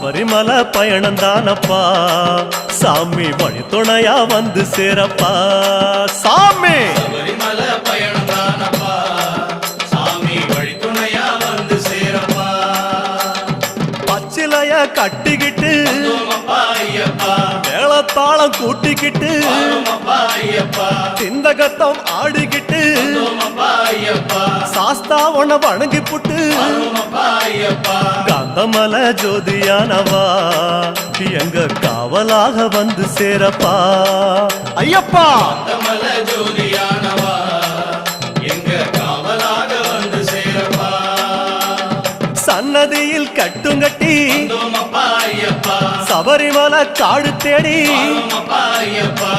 சபரிமலை பயணம் தானப்பா சாமி வழி துணையா வந்து சேரப்பா சாமி சபரிமலை பயணம் தானப்பா சாமி வழி துணையா வந்து சேரப்பா பச்சிலைய கட்டிக்கிட்டு ஐயப்பா மேளத்தாளம் கூட்டிக்கிட்டு ஐயப்பா சிந்தகத்தம் ஆடிக்கிட்டு ஐயப்பா சாஸ்தா உன வணங்கி புட்டு ஐயப்பா காந்தமல ஜோதியானவா எங்க காவலாக வந்து சேரப்பா ஐயப்பா காந்தமல ஜோதியானவா எங்க காவலாக வந்து சேரப்பா சன்னதியில் கட்டுங்கட்டி ஐயப்பா சபரிமலை காடு தேடி ஐயப்பா